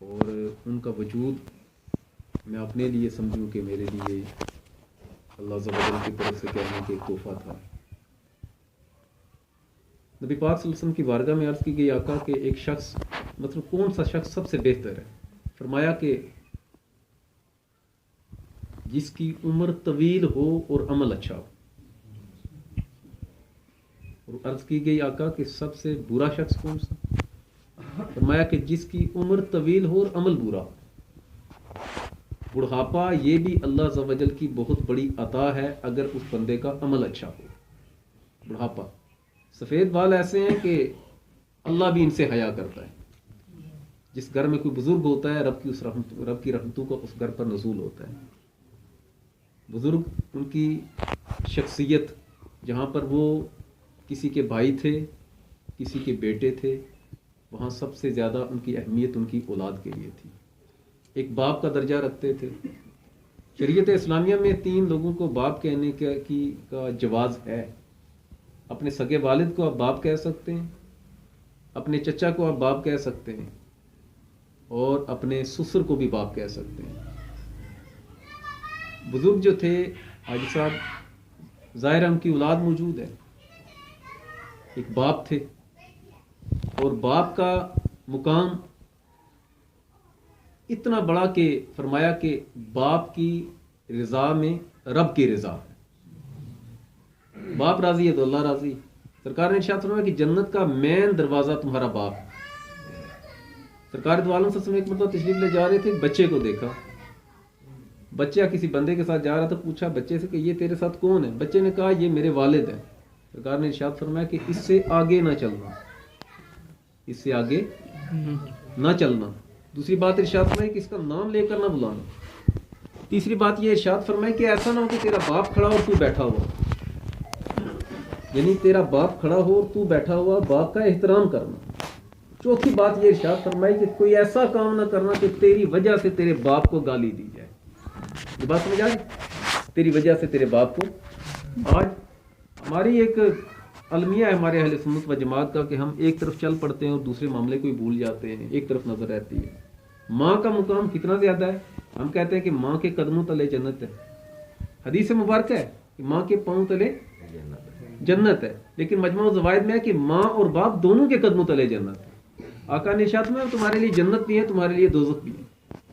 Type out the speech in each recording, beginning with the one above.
اور ان کا وجود میں اپنے لیے سمجھوں کہ میرے لیے اللہ عز و جل کی طرف سے کہنے کے ایک تحفہ تھا۔ نبی پاک صلی اللہ علیہ وسلم کی بارگاہ میں عرض کی گئی آقا کہ ایک شخص مطلب کون سا شخص سب سے بہتر ہے؟ فرمایا کہ جس کی عمر طویل ہو اور عمل اچھا ہو۔ اور عرض کی گئی آقا کہ سب سے برا شخص کون سا؟ فرمایا کہ جس کی عمر طویل ہو اور عمل برا ہو۔ بڑھاپا یہ بھی اللہ عز و جل کی بہت بڑی عطا ہے اگر اس بندے کا عمل اچھا ہو۔ بڑھاپا، سفید بال ایسے ہیں کہ اللہ بھی ان سے حیا کرتا ہے۔ جس گھر میں کوئی بزرگ ہوتا ہے رب کی رحمتوں کا اس گھر پر نزول ہوتا ہے۔ بزرگ ان کی شخصیت جہاں پر وہ کسی کے بھائی تھے، کسی کے بیٹے تھے، وہاں سب سے زیادہ ان کی اہمیت ان کی اولاد کے لیے تھی۔ ایک باپ کا درجہ رکھتے تھے۔ شریعت اسلامیہ میں 3 لوگوں کو باپ کہنے کا جواز ہے۔ اپنے سگے والد کو آپ باپ کہہ سکتے ہیں، اپنے چچا کو آپ باپ کہہ سکتے ہیں، اور اپنے سسر کو بھی باپ کہہ سکتے ہیں۔ بزرگ جو تھے حاجی صاحب، ظاہر ان کی اولاد موجود ہے، ایک باپ تھے، اور باپ کا مقام اتنا بڑا کہ فرمایا کہ باپ کی رضا میں رب کی رضا ہے۔ باپ راضی ہے تو اللہ راضی۔ سرکار نے ارشاد فرمایا کہ جنت کا مین دروازہ تمہارا باپ۔ سرکار دو عالم صلی اللہ علیہ وسلم ایک مرتبہ تشریف لے جا رہے تھے، بچے کو دیکھا، بچہ کسی بندے کے ساتھ جا رہا تھا، پوچھا بچے سے کہ یہ تیرے ساتھ کون ہے؟ بچے نے کہا یہ میرے والد ہیں۔ سرکار نے ارشاد فرمایا کہ اس سے آگے نہ چلنا، اس سے آگے نہ چلنا۔ دوسری بات ارشاد فرمائی کہ اس کا نام لے کر نہ بلانا۔ تیسری بات یہ ارشاد فرمائی کہ ایسا نہ ہو کہ تیرا باپ کھڑا اور تو بیٹھا ہوا، یعنی تیرا باپ کھڑا ہو اور تو بیٹھا ہوا، باپ کا احترام کرنا۔ چوتھی بات یہ ارشاد فرمائی کہ کوئی ایسا کام نہ کرنا کہ تیری وجہ سے تیرے باپ کو گالی دی جائے۔ یہ بات سمجھ آئی؟ تیری وجہ سے تیرے باپ کو۔ آج ہماری ایک المیہ ہے ہمارے اہل سنت و جماعت کا کہ ہم ایک طرف چل پڑتے ہیں اور دوسرے معاملے کو ہی بھول جاتے ہیں، ایک طرف نظر رہتی ہے۔ ماں کا مقام کتنا زیادہ ہے؟ ہم کہتے ہیں کہ ماں کے قدموں تلے جنت ہے۔ حدیث مبارکہ ہے کہ ماں کے پاؤں تلے جنت ہے، لیکن مجموع الزوائد میں ہے کہ ماں اور باپ دونوں کے قدموں تلے جنت ہے۔ آقا نے ارشاد میں تمہارے لیے جنت بھی ہے، تمہارے لیے دوزخ بھی ہے۔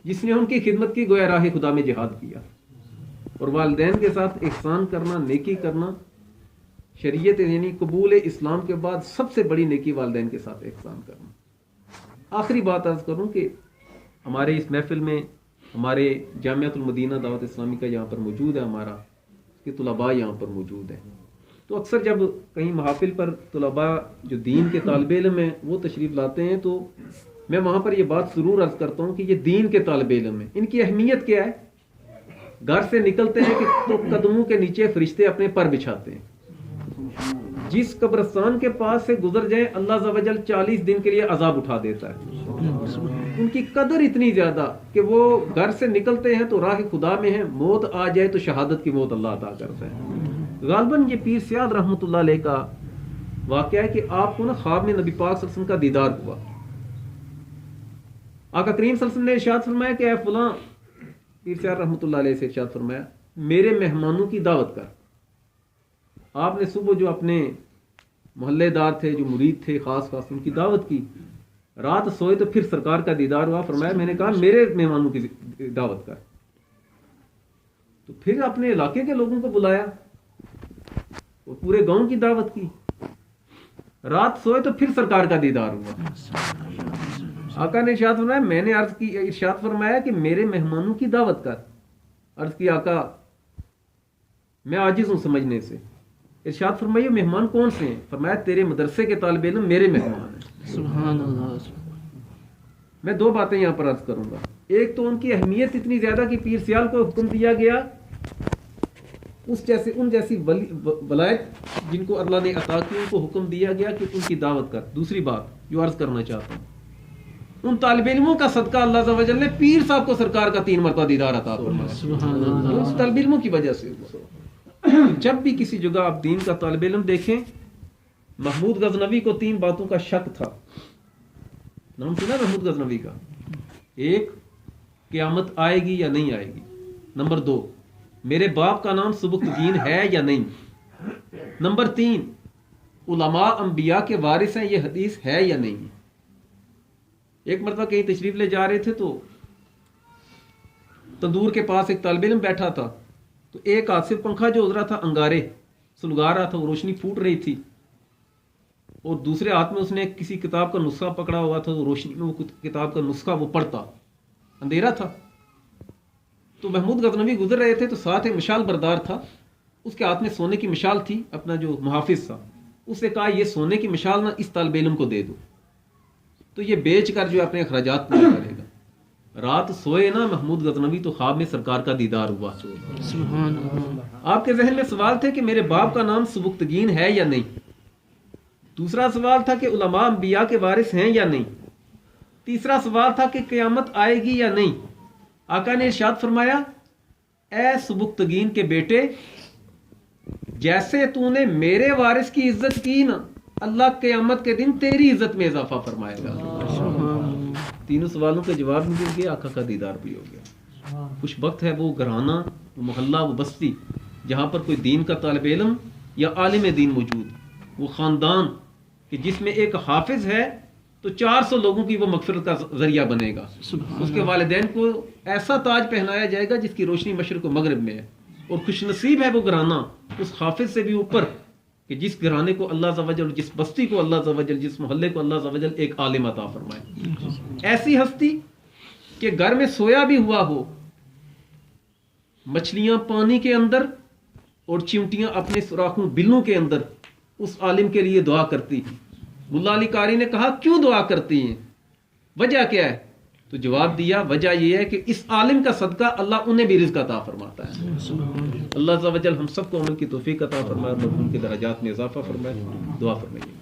جس نے ان کی خدمت کی گویا راہ خدا میں جہاد کیا۔ اور والدین کے ساتھ احسان کرنا، نیکی کرنا، شریعت یعنی قبول اسلام کے بعد سب سے بڑی نیکی والدین کے ساتھ احسان کرنا۔ آخری بات عرض کروں کہ ہمارے اس محفل میں ہمارے جامعۃ المدینہ دعوت اسلامی کا یہاں پر موجود ہے، ہمارا کہ طلباء یہاں پر موجود ہیں۔ تو اکثر جب کہیں محافل پر طلباء جو دین کے طالب علم ہیں وہ تشریف لاتے ہیں تو میں وہاں پر یہ بات ضرور عرض کرتا ہوں کہ یہ دین کے طالب علم ہیں، ان کی اہمیت کیا ہے؟ گھر سے نکلتے ہیں کہ تو قدموں کے نیچے فرشتے اپنے پر بچھاتے ہیں۔ جس قبرستان کے پاس سے گزر جائیں اللہ عز و جل 40 دن کے لیے عذاب اٹھا دیتا ہے۔ ان کی قدر اتنی زیادہ کہ وہ گھر سے نکلتے ہیں تو راہ خدا میں ہیں، موت آ جائے تو شہادت کی موت اللہ عطا کرتا ہے۔ غالباً یہ پیر سیاد رحمۃ اللہ علیہ کا واقعہ ہے کہ آپ کو نا خواب میں نبی پاک صلی اللہ علیہ وسلم کا دیدار ہوا۔ آقا کریم صلی اللہ علیہ وسلم نے ارشاد فرمایا کہ اے فلاں، پیر سیاد رحمۃ اللہ علیہ سے ارشاد فرمایا میرے مہمانوں کی دعوت کر۔ آپ نے صبح جو اپنے محلے دار تھے، جو مرید تھے خاص ان کی دعوت کی، رات سوئے تو پھر سرکار کا دیدار ہوا۔ فرمایا میں نے کہا میرے مہمانوں کی دعوت کر۔ تو پھر اپنے علاقے کے لوگوں کو بلایا اور پورے گاؤں کی دعوت کی۔ رات سوئے تو پھر سرکار کا دیدار ہوا۔ آقا نے ارشاد فرمایا میں نے ارشاد فرمایا کہ میرے مہمانوں کی دعوت کر۔ عرض کی آقا میں عاجز ہوں سمجھنے سے۔ ارشاد فرمائیے مہمان کون سے ہیں؟ فرمایا تیرے مدرسے کے طالب علم میرے مہمان ہیں۔ سبحان اللہ۔ میں 2 باتیں یہاں پر عرض کروں گا۔ ایک تو ان کی اہمیت اتنی زیادہ کہ پیر سیال کو حکم دیا گیا ان جیسی ولایت جن کو اللہ نے عطا کی، ان کو حکم دیا گیا کہ ان کی دعوت کر۔ دوسری بات جو عرض کرنا چاہتا ہوں، ان طالب علموں کا صدقہ اللہ عز و جل نے پیر صاحب کو سرکار کا 3 مرتبہ دیدار عطا فرمایا۔ سبحان اللہ۔ ان طالب علموں کی وجہ سے ہوا۔ جب بھی کسی جگہ آپ دین کا طالب علم دیکھیں، محمود غزنوی کو 3 باتوں کا شک تھا۔ نام سنا محمود غزنوی کا؟ ایک، قیامت آئے گی یا نہیں آئے گی. نمبر 2، میرے باپ کا نام سبکتگین ہے یا نہیں. نمبر 3، علماء انبیاء کے وارث ہیں، یہ حدیث ہے یا نہیں. ایک مرتبہ کہیں تشریف لے جا رہے تھے تو تندور کے پاس ایک طالب علم بیٹھا تھا، تو ایک ہاتھ سے پنکھا جو ادھرا تھا انگارے سلگا رہا تھا، وہ روشنی پھوٹ رہی تھی، اور دوسرے ہاتھ میں اس نے کسی کتاب کا نسخہ پکڑا ہوا تھا، تو روشنی میں وہ کتاب کا نسخہ وہ پڑھتا، اندھیرا تھا. تو محمود غزنوی گزر رہے تھے، تو ساتھ ایک مشال بردار تھا، اس کے ہاتھ میں سونے کی مشال تھی، اپنا جو محافظ تھا اس نے کہا یہ سونے کی مشال نہ اس طالب علم کو دے دو، تو یہ بیچ کر جو اپنے اخراجات پورے کرے گا. رات سوئے نا محمود غزنوی تو خواب میں سرکار کا دیدار ہوا. سبحان اللہ. آپ کے ذہن میں سوال تھے کہ میرے باپ کا نام سبکتگین ہے یا نہیں. دوسرا سوال تھا کہ علماء انبیاء کے وارث ہیں یا نہیں. تیسرا سوال تھا کہ قیامت آئے گی یا نہیں. آقا نے ارشاد فرمایا اے سبکتگین کے بیٹے، جیسے تو نے میرے وارث کی عزت کی نا، اللہ قیامت کے دن تیری عزت میں اضافہ فرمائے گا. تینوں سوالوں کے جواب بھی مل گیا، آقا کا دیدار بھی ہو گیا. خوش بخت ہے وہ گھرانہ، وہ محلہ، وہ بستی جہاں پر کوئی دین کا طالب علم یا عالم دین موجود، وہ خاندان کہ جس میں ایک حافظ ہے تو 400 لوگوں کی وہ مغفرت کا ذریعہ بنے گا. اس کے والدین کو ایسا تاج پہنایا جائے گا جس کی روشنی مشرق و مغرب میں ہے. اور خوش نصیب ہے وہ گھرانہ اس حافظ سے بھی اوپر کہ جس گھرانے کو اللہ عز و جل، جس بستی کو اللہ عز و جل، جس محلے کو اللہ عز و جل ایک عالم عطا فرمائے. ایسی ہستی کہ گھر میں سویا بھی ہوا ہو، مچھلیاں پانی کے اندر اور چمٹیاں اپنے سوراخوں بلوں کے اندر اس عالم کے لیے دعا کرتی ہیں. ملا علی قاری نے کہا کیوں دعا کرتی ہیں، وجہ کیا ہے؟ تو جواب دیا وجہ یہ ہے کہ اس عالم کا صدقہ اللہ انہیں بھی رزق عطا فرماتا ہے. اللہ عز و جل ہم سب کو عمل کی توفیق عطا فرمائے اور ان کے درجات میں اضافہ فرمائے. دعا فرمائیے.